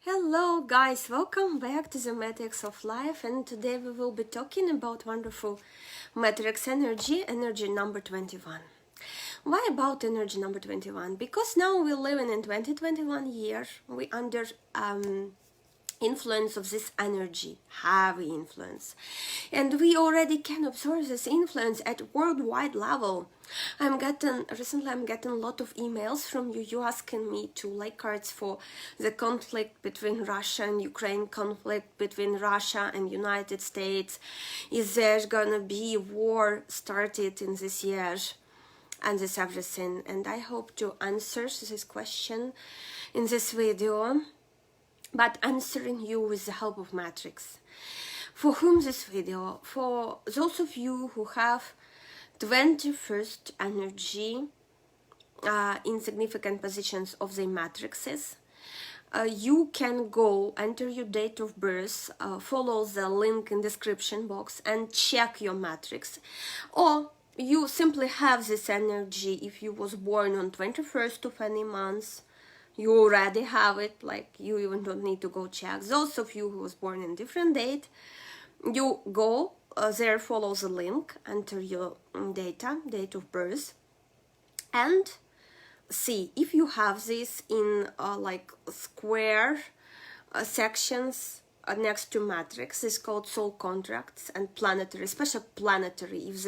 Hello guys, welcome back to the Matrix of Life, and today we will be talking about wonderful Matrix energy number 21. Why about energy number 21? Because now we're living in 2021 year, we under influence of this energy, heavy influence, and we already can observe this influence at worldwide level. Recently I'm getting a lot of emails from you asking me to lay cards for the conflict between Russia and Ukraine, conflict between Russia and United States. Is there gonna be war started in this year? And this everything, and I hope to answer this question in this video, but answering you with the help of Matrix. For whom this video? For those of you who have 21st energy in significant positions of the matrices, you can go enter your date of birth, follow the link in description box and check your matrix, or you simply have this energy if you was born on 21st of any month. You already have it, like you even don't need to go check. Those of you who was born in different date, you go there, follow the link, enter your date of birth, and see if you have this in like square sections next to matrix. Is called soul contracts and planetary, especially planetary, if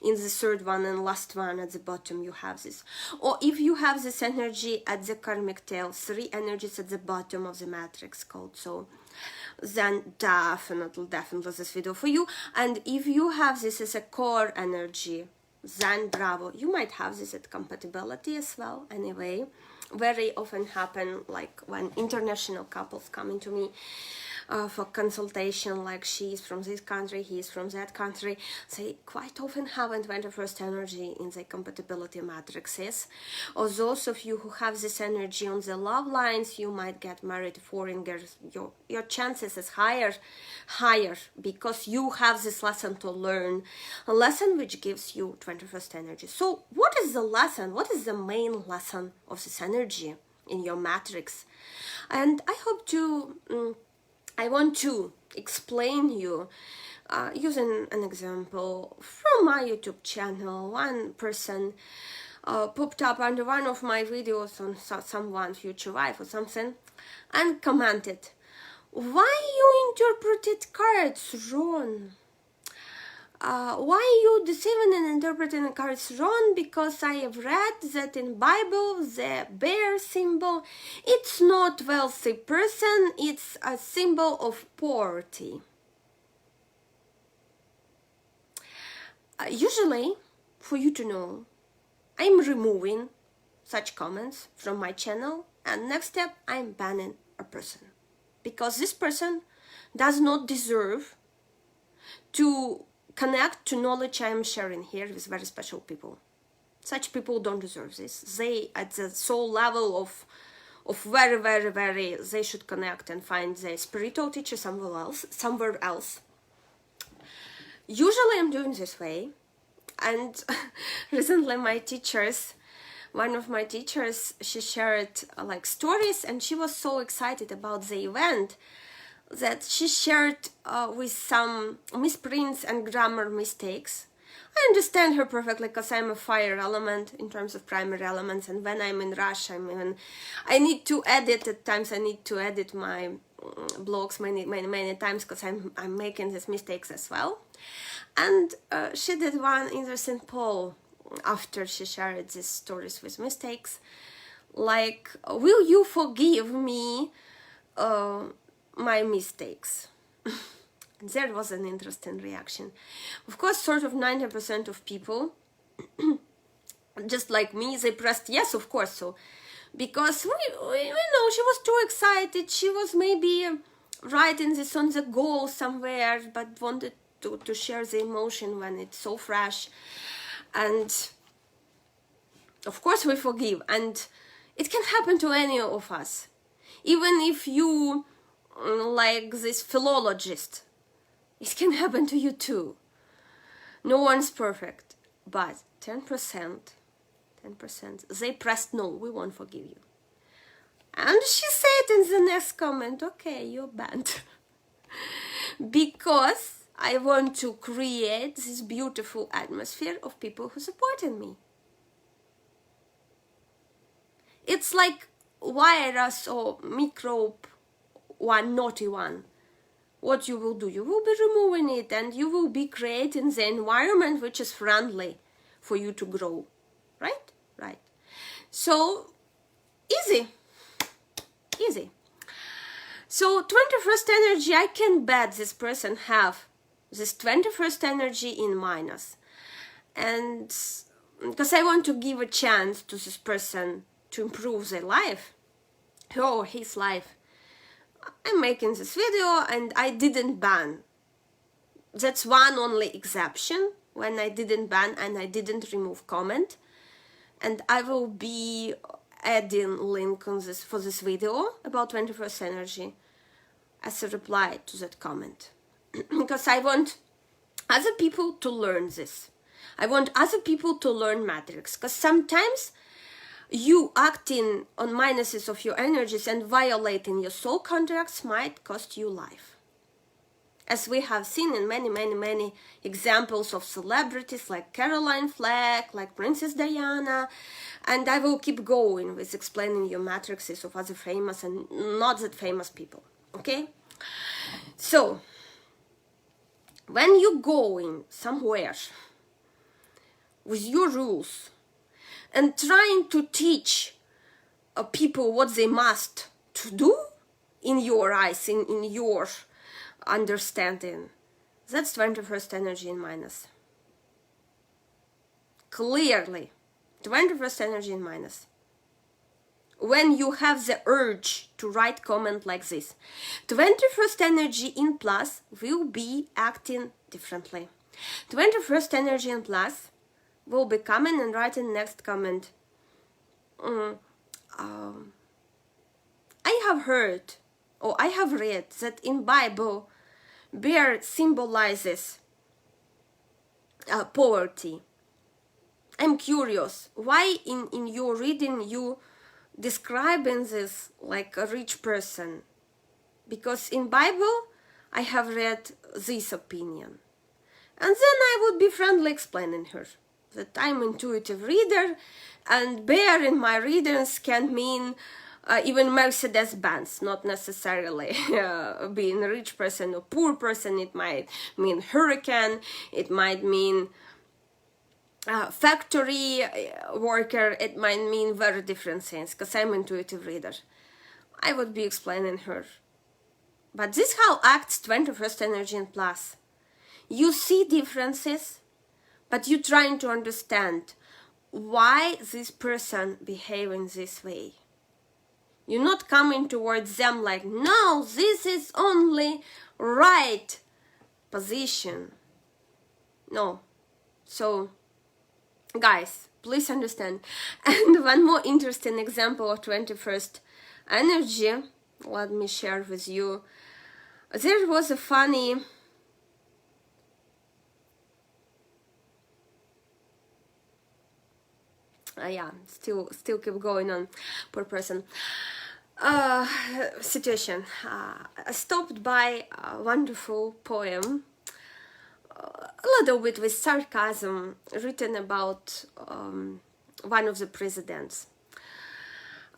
in the third one and last one at the bottom you have this, or if you have this energy at the karmic tail, 3 energies at the bottom of the matrix called soul, then definitely this video for you. And if you have this as a core energy, then bravo, you might have this at compatibility as well. Anyway, very often happen like when international couples come into me for consultation, like she is from this country, he is from that country, they quite often have 21st energy in the compatibility matrices. Or those of you who have this energy on the love lines, you might get married foreigners. Your chances is higher because you have this lesson to learn, a lesson which gives you 21st energy. So what is the lesson? What is the main lesson of this energy in your matrix? And I want to explain you using an example from my YouTube channel. One person popped up under one of my videos on someone future wife or something and commented, "Why you interpreted cards wrong? Why you deceiving and interpreting cards wrong? Because I have read that in Bible the bear symbol, it's not wealthy person, it's a symbol of poverty." Usually, for you to know, I'm removing such comments from my channel, and next step, I'm banning a person, because this person does not deserve to connect to knowledge I am sharing here with very special people. Such people don't deserve this. They, at the soul level of very, they should connect and find their spiritual teacher somewhere else. Usually I'm doing this way, and recently one of my teachers, she shared like stories, and she was so excited about the event that she shared with some misprints and grammar mistakes. I understand her perfectly because I'm a fire element in terms of primary elements, and when I'm in rush, I need to edit at times. I need to edit my blogs many times because I'm making these mistakes as well. And she did one interesting poll after she shared these stories with mistakes, like, "Will you forgive me my mistakes?" There was an interesting reaction. Of course, sort of 90% of people, just like me, they pressed yes, of course. So, because we know she was too excited, she was maybe writing this on the go somewhere, but wanted to share the emotion when it's so fresh. And of course we forgive, and it can happen to any of us, even if you like this philologist, it can happen to you too. No one's perfect, but 10%, they pressed no, we won't forgive you. And she said in the next comment, okay, you're banned. Because I want to create this beautiful atmosphere of people who supported me. It's like virus or microbe, one naughty one. What you will do, you will be removing it, and you will be creating the environment which is friendly for you to grow. Right? Right. So, easy. Easy. So 21st energy, I can bet this person have this 21st energy in minus. And because I want to give a chance to this person to improve their life, or his life, I'm making this video and I didn't ban. That's one only exception, when I didn't ban and I didn't remove comment. And I will be adding link on this for this video about 21st energy as a reply to that comment. Because I want other people to learn this. I want other people to learn matrix. Because sometimes you acting on minuses of your energies and violating your soul contracts might cost you life. As we have seen in many examples of celebrities like Caroline Fleck, like Princess Diana, and I will keep going with explaining your matrices of other famous and not that famous people, okay? So, when you going somewhere with your rules and trying to teach people what they must to do in your eyes, in your understanding, that's 21st energy in minus. Clearly, 21st energy in minus. When you have the urge to write comment like this, 21st energy in plus will be acting differently. 21st energy in plus will be coming and writing next comment. I have heard, or I have read that in Bible, bear symbolizes poverty. I'm curious, why in your reading you describing this like a rich person? Because in Bible I have read this opinion. And then I would be friendly explaining her that I'm intuitive reader, and bear in my readings can mean even Mercedes-Benz, not necessarily being a rich person or poor person. It might mean hurricane, it might mean factory worker, it might mean very different things, because I'm intuitive reader. I would be explaining her. But this how acts 21st energy in plus. You see differences, but you're trying to understand why this person behaving this way. You're not coming towards them like, no, this is only right position. No. So, guys, please understand. And one more interesting example of 21st energy, let me share with you. There was a funny still keep going on, poor person. Situation. Stopped by a wonderful poem, a little bit with sarcasm, written about one of the presidents.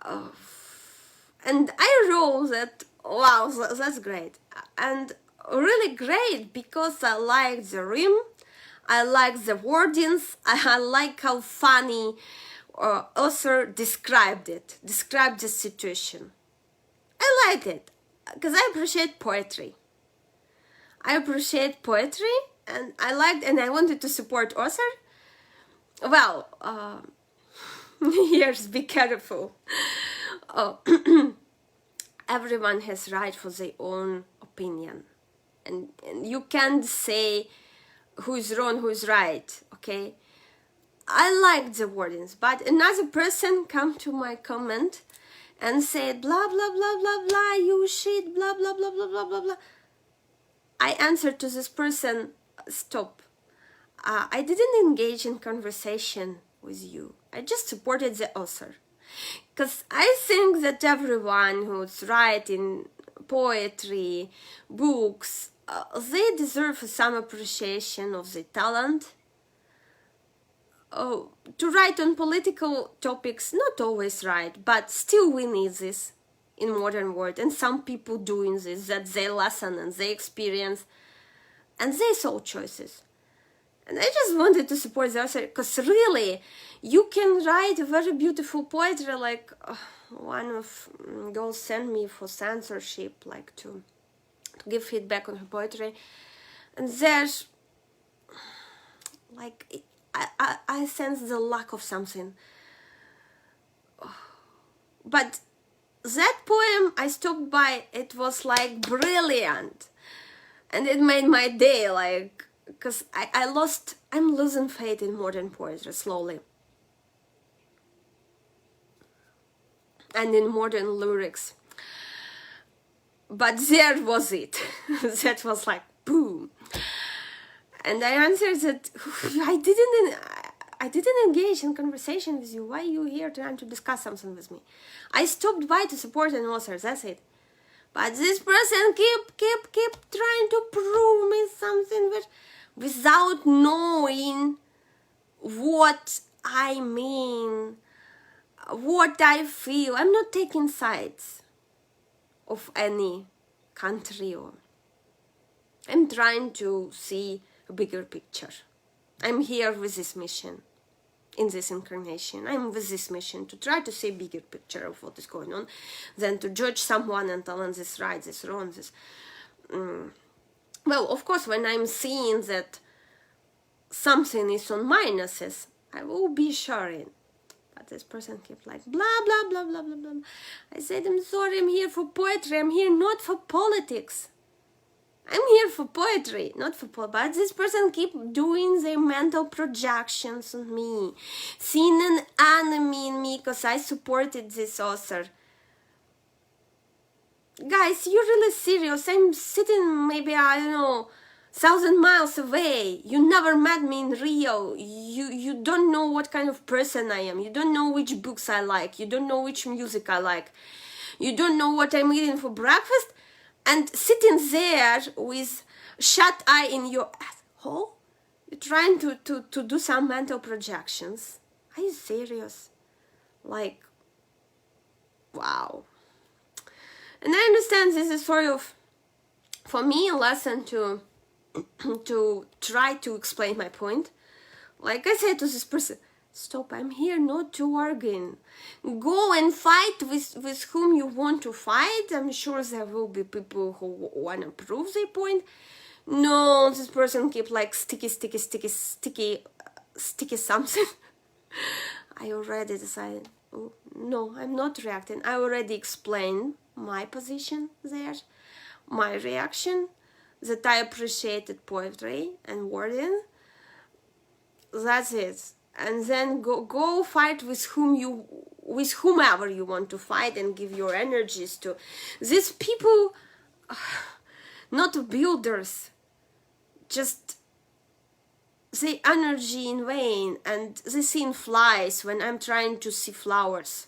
And I wrote that, wow, that's great. And really great, because I like the rhyme, I like the wordings, I like how funny author described the situation. I like it, because I appreciate poetry. And I liked, and I wanted to support author. Well, here's, be careful. Everyone has right for their own opinion. And you can't say who's wrong, who's right, okay? I liked the wordings, but another person come to my comment and said, blah, blah, blah, blah, blah, you shit, blah, blah, blah, blah, blah, blah, blah. I answered to this person, stop. I didn't engage in conversation with you. I just supported the author. Because I think that everyone who's writing poetry, books, they deserve some appreciation of the talent. To write on political topics, not always right, but still we need this in modern world. And some people doing this, that they listen and they experience, and they saw choices. And I just wanted to support the author, because really, you can write a very beautiful poetry, like one of girls sent me for censorship, like to give feedback on her poetry. And there's, like, I sense the lack of something. But that poem I stopped by, it was like brilliant. And it made my day, like, because I'm losing faith in modern poetry slowly. And in modern lyrics. But there was it. That was like, boom. And I answered that I didn't engage in conversation with you. Why are you here trying to discuss something with me? I stopped by to support an author, that's it. But this person keep trying to prove me something without knowing what I mean, what I feel. I'm not taking sides of any country. I'm trying to see a bigger picture. I'm here with this mission, in this incarnation. I'm with this mission to try to see a bigger picture of what is going on than to judge someone and tell them this right, this wrong, this. Well, of course, when I'm seeing that something is on minuses, I will be sharing. But this person kept like, blah, blah, blah, blah, blah, blah. I said, I'm sorry, I'm here for poetry. I'm here not for politics. I'm here for poetry, not for politics. But this person keep doing their mental projections on me, seeing an enemy in me because I supported this author. Guys, you're really serious? I'm sitting maybe, I don't know, 1,000 miles away. You never met me in Rio. You don't know what kind of person I am. You don't know which books I like. You don't know which music I like. You don't know what I'm eating for breakfast. And sitting there with shut eye in your asshole, you're trying to do some mental projections. Are you serious? Like, wow. And I understand this is sort of, for me, a lesson to try to explain my point. Like I said to this person, stop, I'm here not to argue. Go and fight with whom you want to fight. I'm sure there will be people who want to prove their point. No, this person keep like sticky something. I already decided, oh, no, I'm not reacting. I already explained my position there, my reaction, that I appreciated poetry and wording. That's it. And then go fight with whomever you want to fight and give your energies to. These people, not builders, just the energy in vain, and they see flies when I'm trying to see flowers.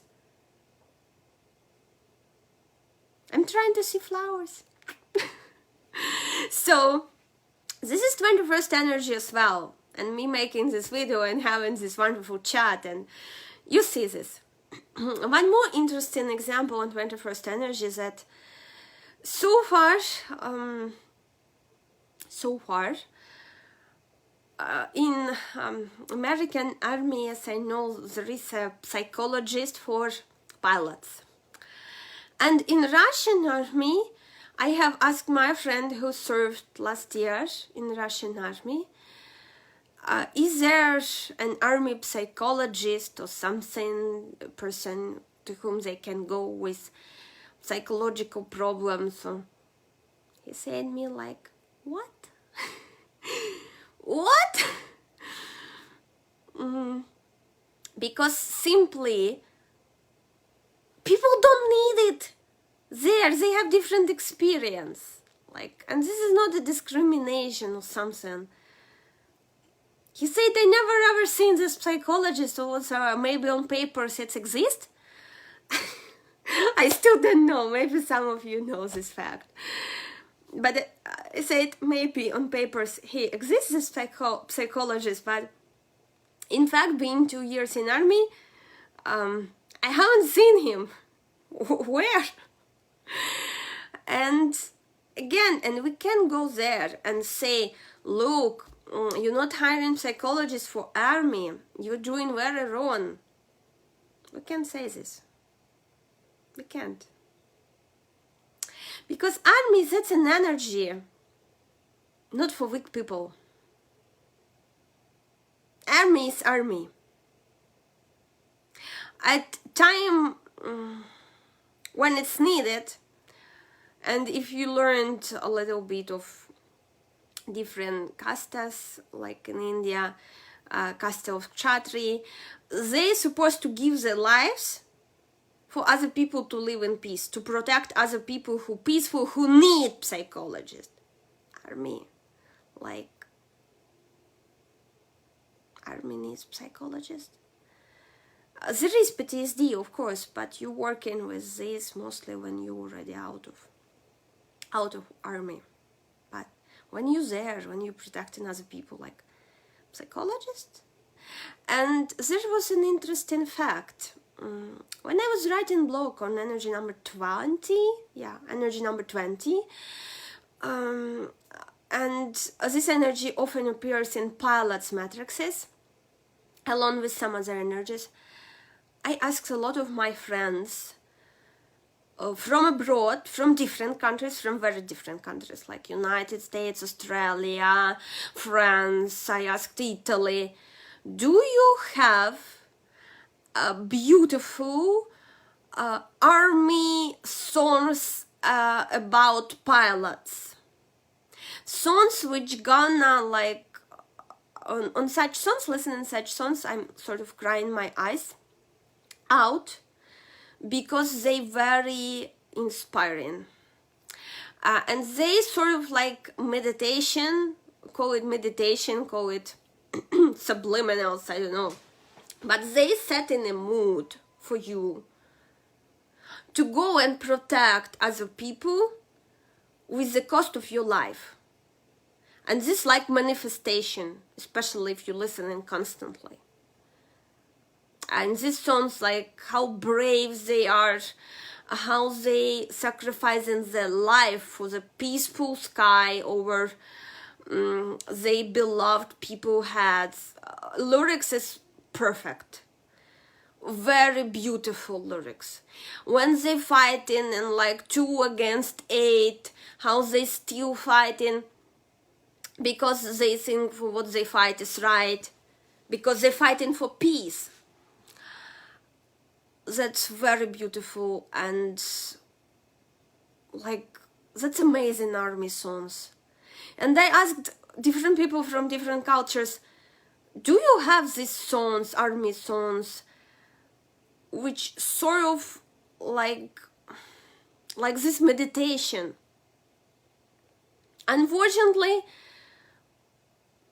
I'm trying to see flowers. So this is 21st energy as well, and me making this video and having this wonderful chat, and you see this. One more interesting example on 21st energy is that so far in American army, as I know, there is a psychologist for pilots. And in Russian army, I have asked my friend who served last year in Russian army, is there an army psychologist or something, a person to whom they can go with psychological problems? Or he said me like, what? What? Because simply people don't need it. They have different experience. Like, and this is not a discrimination or something. He said, I never ever seen this psychologist or whatsoever. Maybe on papers it exists. I still don't know. Maybe some of you know this fact. But I said maybe on papers he exists as psychologist, but in fact, being 2 years in army, I haven't seen him. Where? And again, and we can go there and say, look, you're not hiring psychologists for army. You're doing very wrong. We can't say this. We can't. Because army, that's an energy, not for weak people. Army is army. At time when it's needed, and if you learned a little bit of different castas, like in India, caste of Kshatri, they're supposed to give their lives for other people to live in peace, to protect other people who peaceful, who need psychologists. Army, like, army needs psychologists. There is PTSD, of course, but you're working with this mostly when you're already out of army. But when you're there, when you're protecting other people, like psychologists. And there was an interesting fact. When I was writing blog on energy number 20, energy number 20, and this energy often appears in pilots' matrices, along with some other energies. I asked a lot of my friends from abroad, from different countries, from very different countries, like United States, Australia, France. I asked Italy, do you have beautiful army songs about pilots? Songs which gonna, like, on such songs, listening to such songs, I'm sort of crying my eyes out, because they very inspiring. And they sort of like meditation, call it subliminals, I don't know. But they set in a mood for you to go and protect other people with the cost of your life. And this like manifestation, especially if you're listening constantly. And this sounds like how brave they are, how they sacrificing their life for the peaceful sky over their beloved people heads. Lyrics is perfect. Very beautiful lyrics. When they fighting in like 2 against 8, how they still fighting because they think for what they fight is right, because they're fighting for peace. That's very beautiful, and like, that's amazing army songs. And I asked different people from different cultures, do you have these songs, army songs, which sort of like this meditation? Unfortunately,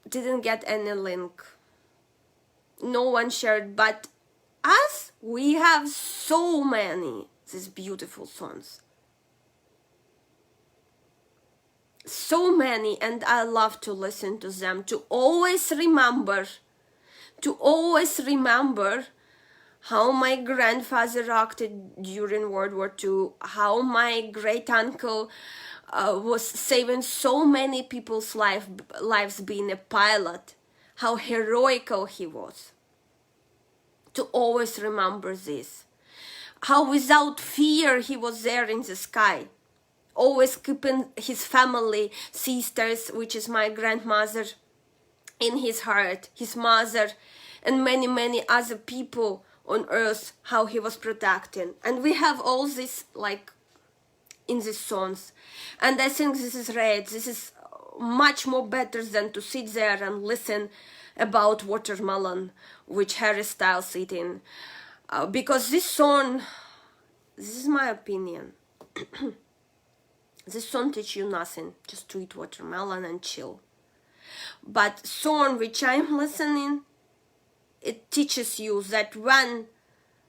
didn't get any link. No one shared, but us, we have so many these beautiful songs. So many, and I love to listen to them, to always remember how my grandfather acted during World War II, how my great uncle was saving so many people's lives being a pilot, how heroical he was. To always remember this, how without fear he was there in the sky, always keeping his family, sisters, which is my grandmother, in his heart, his mother, and many, many other people on earth, how he was protecting. And we have all this like in these songs. And I think this is right. This is much more better than to sit there and listen about watermelon, which Harry Styles eating. Because this song, this is my opinion, this song teach you nothing, just to eat watermelon and chill. But song which I'm listening, it teaches you that when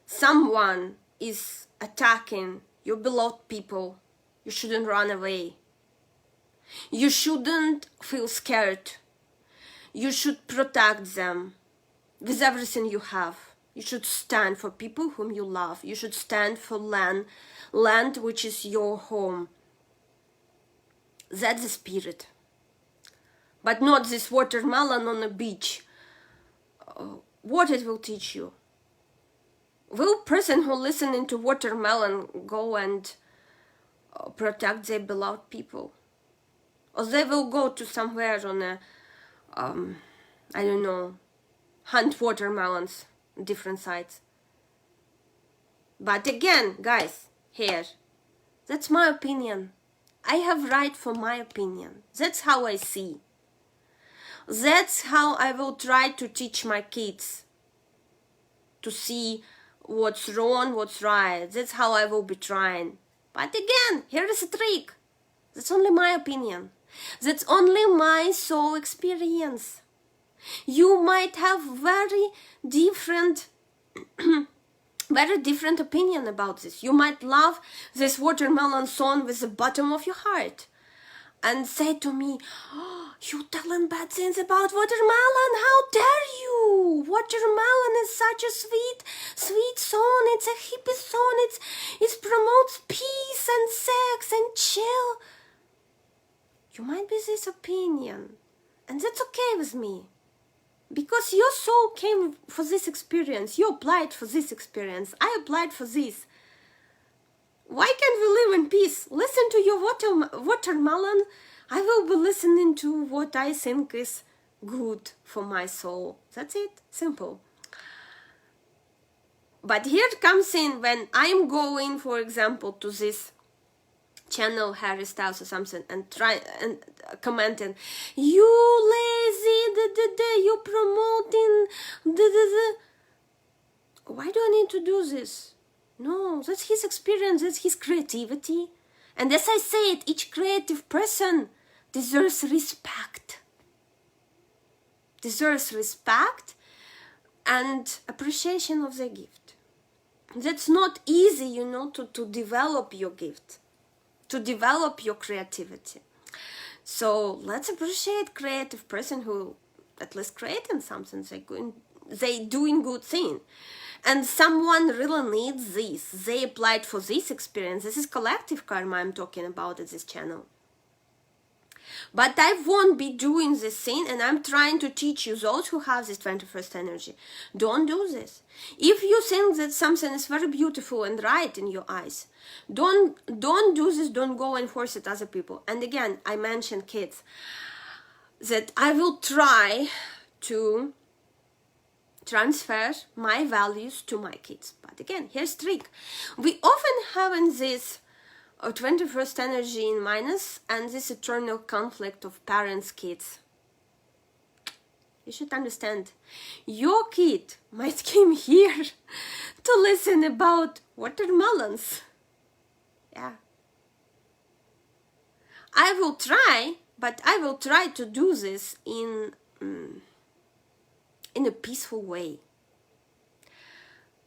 someone is attacking your beloved people, you shouldn't run away. You shouldn't feel scared. You should protect them with everything you have. You should stand for people whom you love. You should stand for land which is your home. That's the spirit. But not this watermelon on the beach. What it will teach you? Will person who listening to watermelon go and protect their beloved people? Or they will go to somewhere on a, I don't know, hunt watermelons, different sites. But again, guys, here, that's my opinion. I have right for my opinion. That's how I see. That's how I will try to teach my kids to see what's wrong, what's right. That's how I will be trying. But again, here is a trick. That's only my opinion. That's only my soul experience. You might have very different opinion about this. You might love this watermelon song with the bottom of your heart and say to me, oh, you telling bad things about watermelon, how dare you? Watermelon is such a sweet song. It's a hippie song. It promotes peace and sex and chill. You might be this opinion, and that's okay with me. Because your soul came for this experience. You applied for this experience. I applied for this. Why can't we live in peace? Listen to your watermelon. I will be listening to what I think is good for my soul. That's it. Simple. But here it comes in when I'm going, for example, to this channel Harry Styles or something and try and commenting, you lazy, you promoting, why do I need to do this? No, that's his experience, that's his creativity. And as I said, each creative person deserves respect. Deserves respect and appreciation of their gift. That's not easy, you know, to develop your gift, to develop your creativity. So let's appreciate creative person who at least creating something, they doing good thing. And someone really needs this. They applied for this experience. This is collective karma I'm talking about at this channel. But I won't be doing this thing, and I'm trying to teach you, those who have this 21st energy, don't do this. If you think that something is very beautiful and right in your eyes, don't do this, don't go and force it other people. And again, I mentioned kids, that I will try to transfer my values to my kids. But again, here's the trick. We often have in this 21st energy in minus and this eternal conflict of parents, kids. You should understand, your kid might came here to listen about watermelons. Yeah. I will try, but I will try to do this in a peaceful way.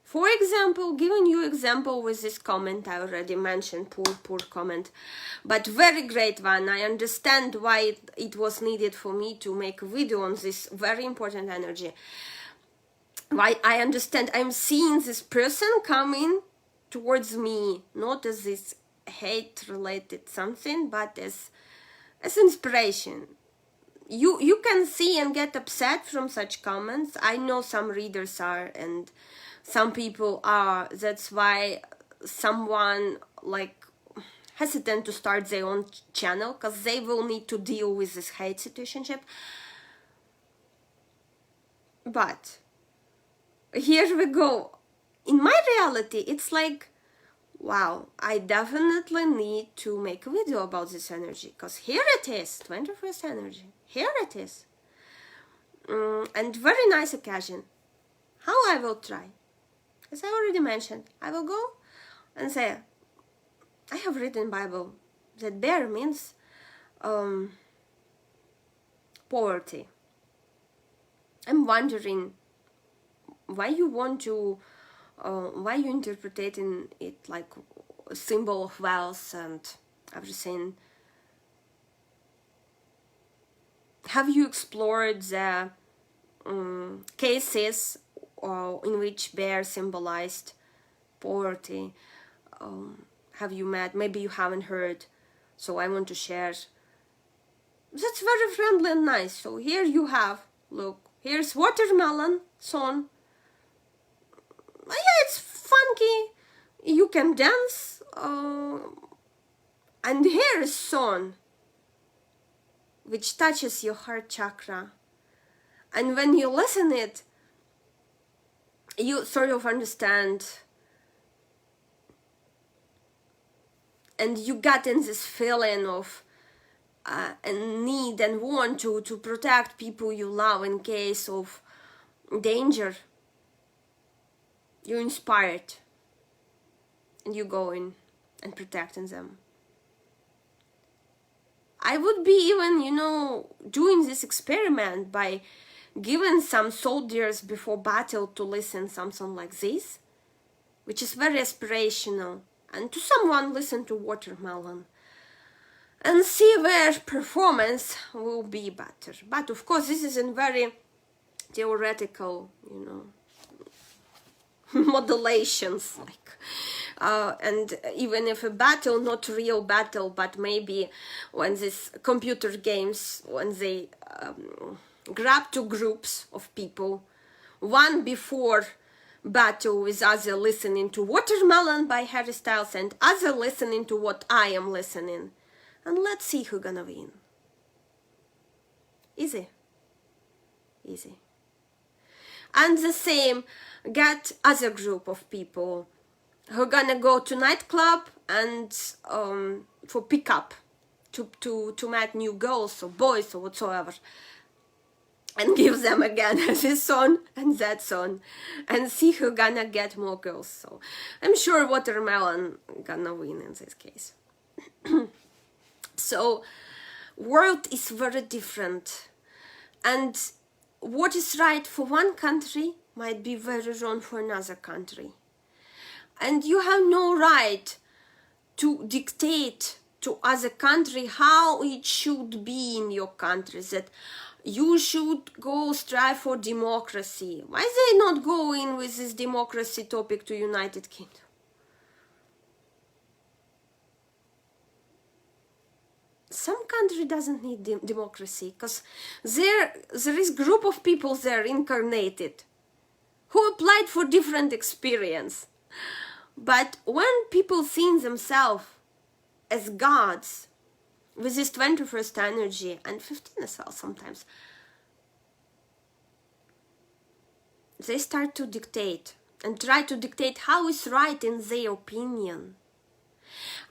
For example, giving you example with this comment I already mentioned, poor comment, but very great one. I understand why it was needed for me to make a video on this very important energy. Why I understand, I'm seeing this person coming towards me, not as this hate-related something, but as inspiration. You can see and get upset from such comments. I know some readers are and some people are. That's why someone like hesitant to start their own channel, because they will need to deal with this hate situationship. But here we go. In my reality, it's like, wow, I definitely need to make a video about this energy, because here it is, 21st energy. Here it is. And very nice occasion. How I will try? As I already mentioned, I will go and say, I have read in Bible that bear means poverty. I'm wondering why you want to Why you interpreting it like a symbol of wealth and everything? Have you explored the cases in which bear symbolized poverty? Have you met? Maybe you haven't heard, so I want to share. That's very friendly and nice. So here you have, look, here's watermelon, son. Yeah, it's funky. You can dance. And here is son, which touches your heart chakra. And when you listen it, you sort of understand, and you get in this feeling of and need and want to protect people you love in case of danger. You're inspired, and you go in and protecting them. I would be even, doing this experiment by giving some soldiers before battle to listen something like this, which is very aspirational, and to someone listen to watermelon and see where performance will be better. But of course, this is in very theoretical, modulations, and even if a battle, not real battle, but maybe when these computer games, when they grab two groups of people, one before battle with other listening to Watermelon by Harry Styles and other listening to what I am listening, and let's see who's gonna win. Easy. And the same, get other group of people who are gonna go to nightclub and for pickup to meet new girls or boys or whatsoever, and give them again this song and that song and see who gonna get more girls. So I'm sure Watermelon gonna win in this case. So world is very different, and what is right for one country might be very wrong for another country. And you have no right to dictate to other country how it should be in your country, that you should go strive for democracy. Why they not go in with this democracy topic to United Kingdom? Some country doesn't need democracy, because there is group of people there incarnated who applied for different experience. But when people see themselves as gods with this 21st energy, and 15 as well sometimes, they start to dictate and try to dictate how is right in their opinion.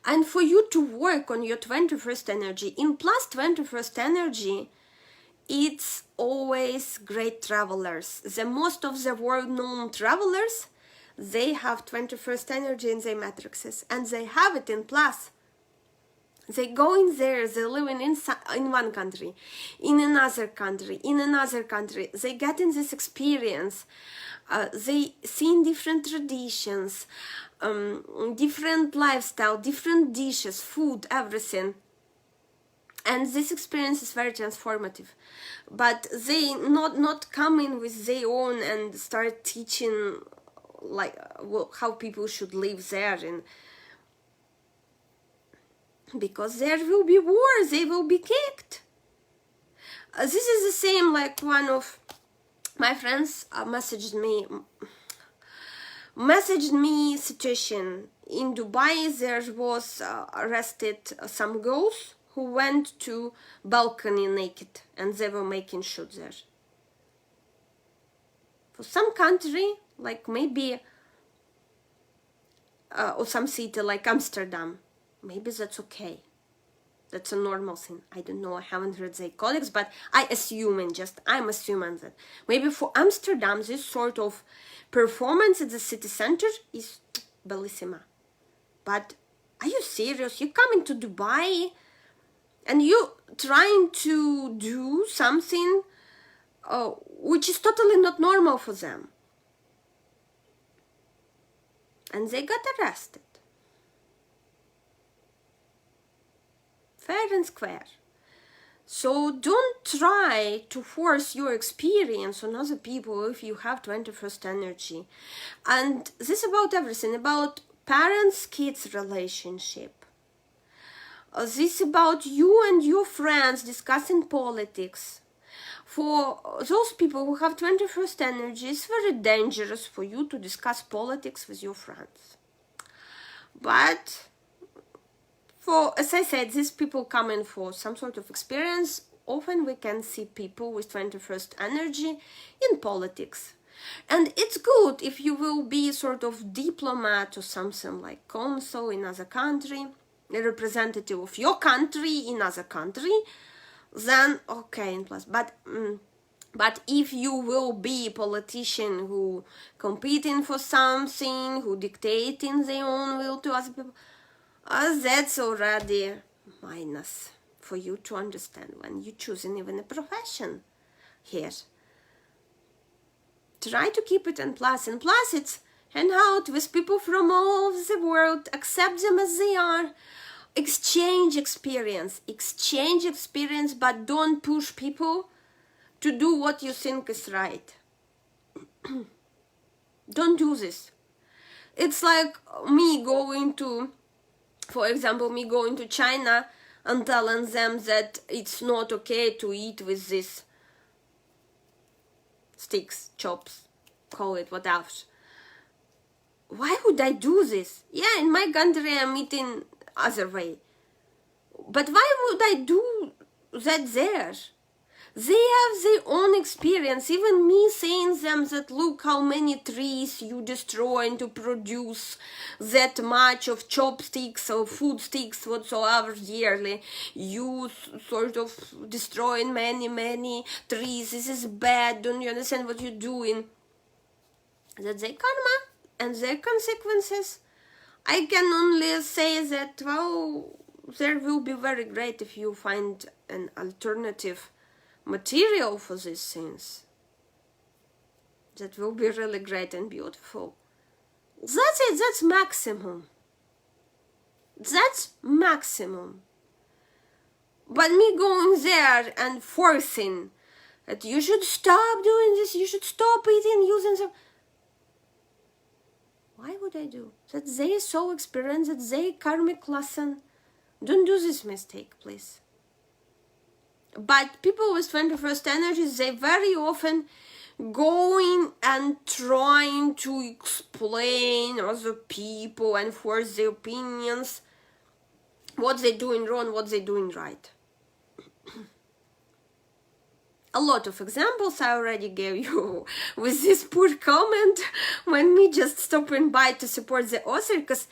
And for you to work on your 21st energy, in plus 21st energy, it's always great travelers. The most of the world-known travelers, they have 21st energy in their matrices, and they have it in plus. They go in there, they live in one country, in another country, in another country. They get in this experience. They see in different traditions, different lifestyle, different dishes, food, everything. And this experience is very transformative. But they not come in with their own and start teaching how people should live there, and because there will be war, they will be kicked. This is the same, like one of my friends messaged me situation in Dubai. There was arrested some girls who went to balcony naked, and they were making shoot there. For some country, like maybe or some city like Amsterdam, maybe that's okay. That's a normal thing. I don't know, I haven't heard their colleagues, but I'm assuming that maybe for Amsterdam this sort of performance at the city center is bellissima. But are you serious? You coming to Dubai and you trying to do something which is totally not normal for them. and they got arrested. Fair and square. So don't try to force your experience on other people if you have 21st energy. And this is about everything, about parents-kids relationship. This is about you and your friends discussing politics. For those people who have 21st energy, it's very dangerous for you to discuss politics with your friends. But as I said, these people come in for some sort of experience. Often we can see people with 21st energy in politics. And it's good if you will be sort of diplomat or something like consul in another country, a representative of your country in another country, then okay, in plus. But if you will be a politician who competing for something, who dictating their own will to other people, that's already minus for you to understand when you're choosing even a profession here. Try to keep it in plus. And plus, it's hang out with people from all over the world, accept them as they are, exchange experience, but don't push people to do what you think is right. Don't do this. It's like me going to, for example, me going to China and telling them that it's not okay to eat with these sticks, chops, call it whatever. Why would I do this? Yeah, in my country I'm eating other way. But why would I do that there? They have their own experience. Even me saying them that look how many trees you destroy to produce that much of chopsticks or food sticks whatsoever yearly. You sort of destroying many trees. This is bad. Don't you understand what you're doing? That's their karma and their consequences. I can only say that, well, there will be very great if you find an alternative material for these things. That will be really great and beautiful. That's it. That's maximum. That's maximum. But me going there and forcing that you should stop doing this, you should stop eating, using some. Why would I do? That they so experienced, that they karmic lesson. Don't do this mistake, please. But people with 21st energies, they very often going and trying to explain other people and force their opinions, what they're doing wrong, what they're doing right. A lot of examples I already gave you with this poor comment when me just stopping by to support the author, because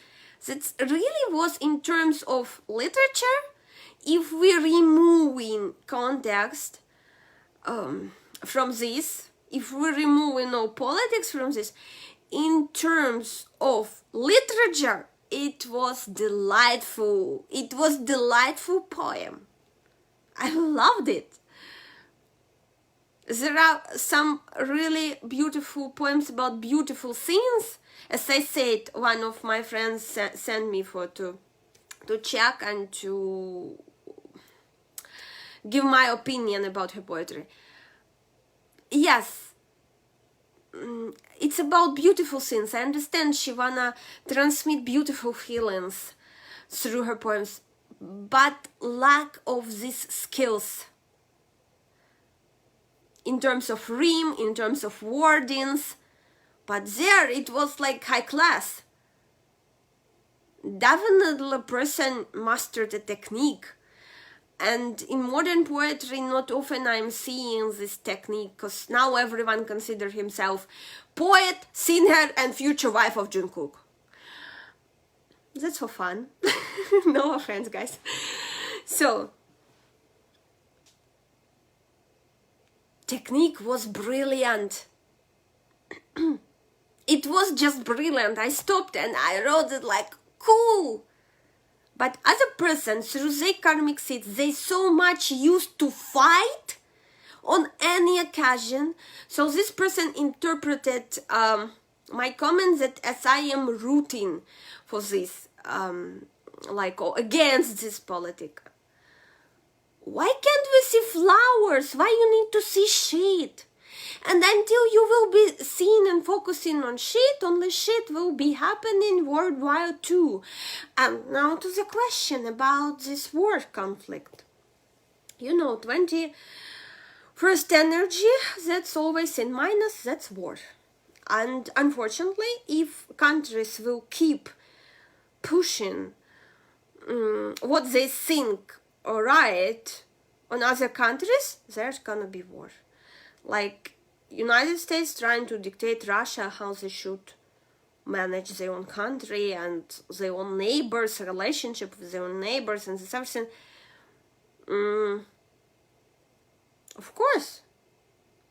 that really was in terms of literature. If we're removing context from this, if we're removing all politics from this, in terms of literature, it was delightful. It was delightful poem. I loved it. There are some really beautiful poems about beautiful things. As I said, one of my friends sent me for to check and to give my opinion about her poetry. Yes, it's about beautiful things. I understand she wanna transmit beautiful feelings through her poems, but lack of these skills in terms of rhyme, in terms of wordings. But there it was like high class. Definitely a person mastered the technique. And in modern poetry, not often I'm seeing this technique, because now everyone considers himself poet, singer, and future wife of Jungkook. That's for fun. No offense, guys. So, technique was brilliant. It was just brilliant. I stopped and I wrote it like, cool. But other person, through their karmic seeds, they so much used to fight on any occasion. So this person interpreted my comment that as I am rooting for this, against this politic, why can't we see flowers? Why you need to see shit? And until you will be seeing and focusing on shit, only shit will be happening worldwide too. And now to the question about this war conflict. 21st energy, that's always in minus, that's war. And unfortunately, if countries will keep pushing what they think right on other countries, there's gonna be war. Like United States trying to dictate Russia how they should manage their own country and their own neighbors, relationship with their own neighbors and this everything. Of course,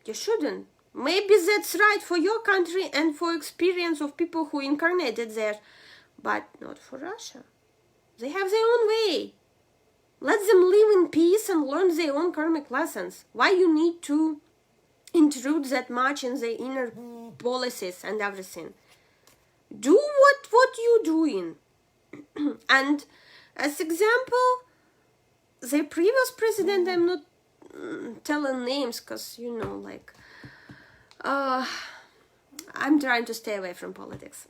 you shouldn't. Maybe that's right for your country and for experience of people who incarnated there, but not for Russia. They have their own way. Let them live in peace and learn their own karmic lessons. Why you need to intrude that much in their inner policies and everything? Do what you doing. And as example, the previous president, I'm not telling names because I'm trying to stay away from politics.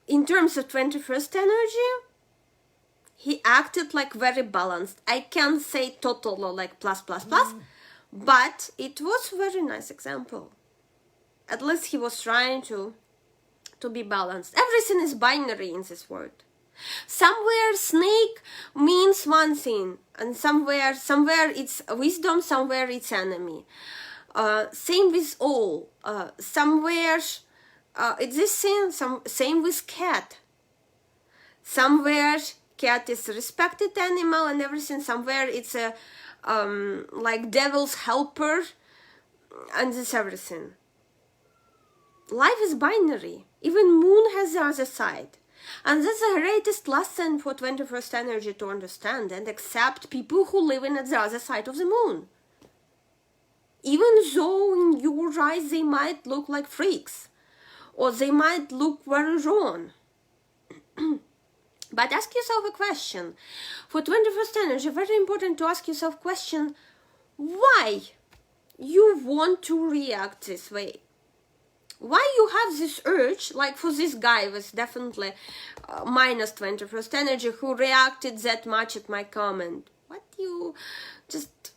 In terms of 21st energy, he acted like very balanced. I can't say total or like plus, but it was a very nice example. At least he was trying to be balanced. Everything is binary in this world. Somewhere snake means one thing, and somewhere it's wisdom, somewhere it's enemy. Same with all. Somewhere it's this thing, same with cat. Somewhere cat is a respected animal and everything. Somewhere it's a like devil's helper and this everything. Life is binary. Even moon has the other side. And that's the greatest lesson for 21st energy to understand and accept people who live in at the other side of the moon. Even though in your eyes they might look like freaks, or they might look very wrong. But ask yourself a question. For 21st energy, very important to ask yourself a question, why you want to react this way? Why you have this urge, like for this guy was definitely minus 21st energy who reacted that much at my comment. What you just...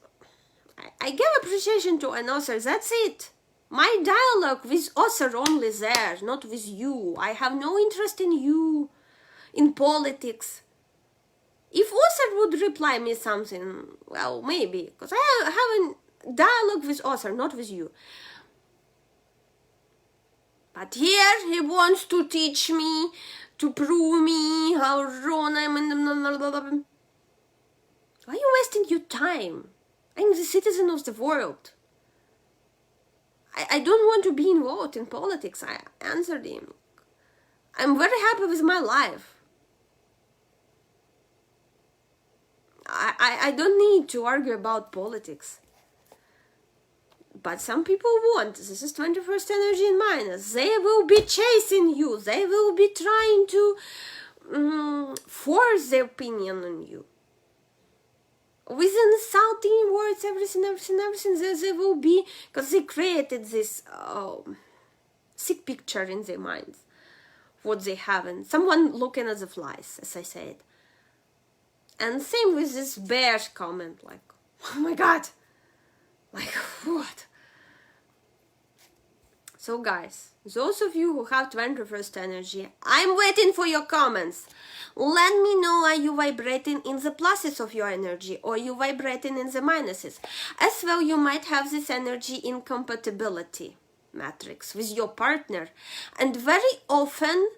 I give appreciation to an author, that's it. My dialogue with author only there, not with you. I have no interest in you, in politics. If author would reply me something, well, maybe, because I have a dialogue with author, not with you. But here he wants to teach me, to prove me how wrong I am. Why are you wasting your time? I'm the citizen of the world. I don't want to be involved in politics. I answered him. I'm very happy with my life. I don't need to argue about politics. But some people want. This is 21st energy in minus. They will be chasing you. They will be trying to force their opinion on you. With insulting words, everything, they will be, because they created this sick picture in their minds, what they haven't. Someone looking at the flies, as I said. And same with this bear comment, like, oh my god, like, what? So guys, those of you who have 21st energy, I'm waiting for your comments. Let me know, are you vibrating in the pluses of your energy or you vibrating in the minuses? As well, you might have this energy incompatibility matrix with your partner. And very often,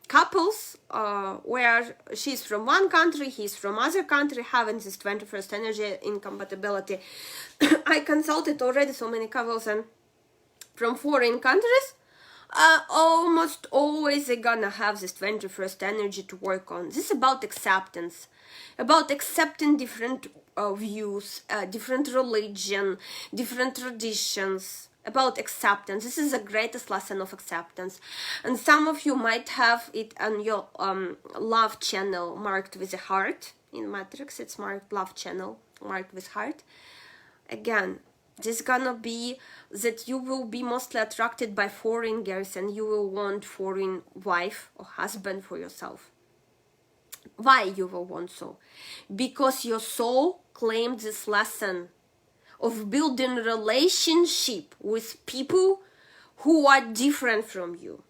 couples where she's from one country, he's from other country, having this 21st energy incompatibility. I consulted already so many couples and from foreign countries, Almost always they're gonna have this 21st energy to work on. This is about acceptance, about accepting different views, different religion, different traditions, about acceptance. This is the greatest lesson of acceptance. And some of you might have it on your love channel marked with a heart. In Matrix it's marked love channel, marked with heart. Again, this is gonna be that you will be mostly attracted by foreign girls and you will want foreign wife or husband for yourself. Why you will want so? Because your soul claimed this lesson of building relationship with people who are different from you.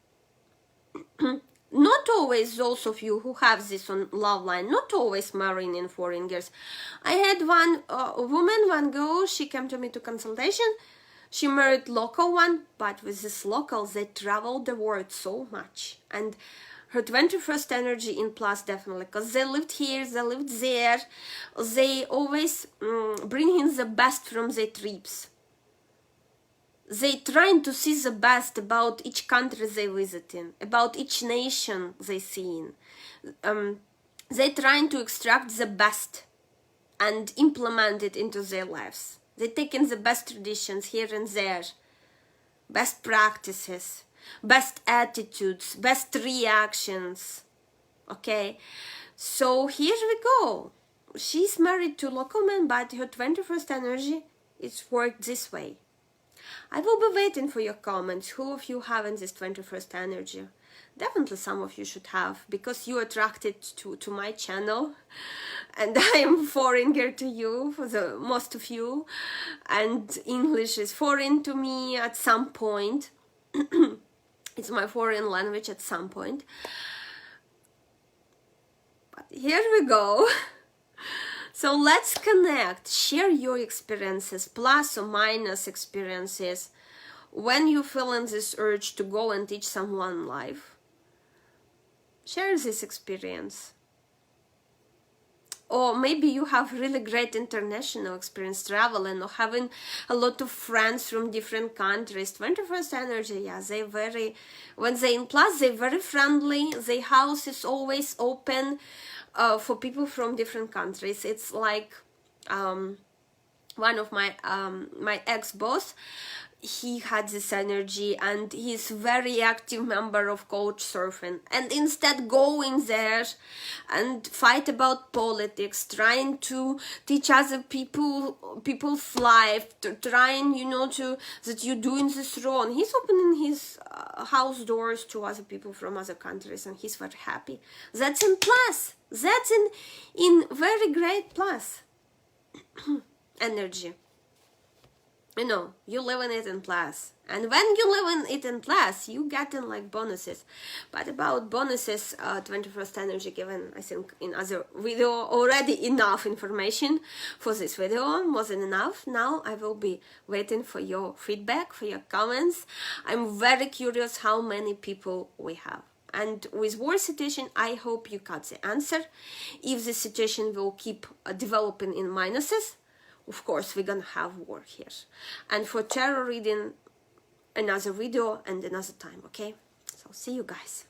Not always those of you who have this on love line, not always marrying in foreign girls. I had one woman, one girl, she came to me to consultation. She married local one, but with this local, they traveled the world so much. And her 21st energy in plus definitely, because they lived here, they lived there. They always bring in the best from their trips. They trying to see the best about each country they visiting, about each nation they seeing. They trying to extract the best and implement it into their lives. They taking the best traditions here and there, best practices, best attitudes, best reactions. Okay, so here we go. She's married to local man, but her 21st energy is worked this way. I will be waiting for your comments. Who of you have in this 21st energy? Definitely some of you should have, because you attracted to my channel and I am foreigner to you, for the most of you, and English is foreign to me at some point. It's my foreign language at some point. But here we go. So let's connect, share your experiences, plus or minus experiences, when you feel in this urge to go and teach someone life. Share this experience. Or maybe you have really great international experience traveling or having a lot of friends from different countries. 21st energy, yeah, they very, when they in plus, they're very friendly. Their house is always open for people from different countries. It's like one of my my ex-boss, he had this energy and he's very active member of Couch Surfing, and instead going there and fight about politics, trying to teach other people's life, trying, you know, to that you're doing this wrong. He's opening his house doors to other people from other countries and he's very happy. That's in plus. That's in very great plus energy. You know, you live in it in plus, and when you live in it in plus, you get in like bonuses. But about bonuses, 21st energy given, I think in other video already enough information for this video. Wasn't enough. Now I will be waiting for your feedback, for your comments. I'm very curious how many people we have. And with war situation, I hope you got the answer. If the situation will keep developing in minuses, of course, we're gonna have war here. And for tarot reading, another video and another time, okay? So see you guys.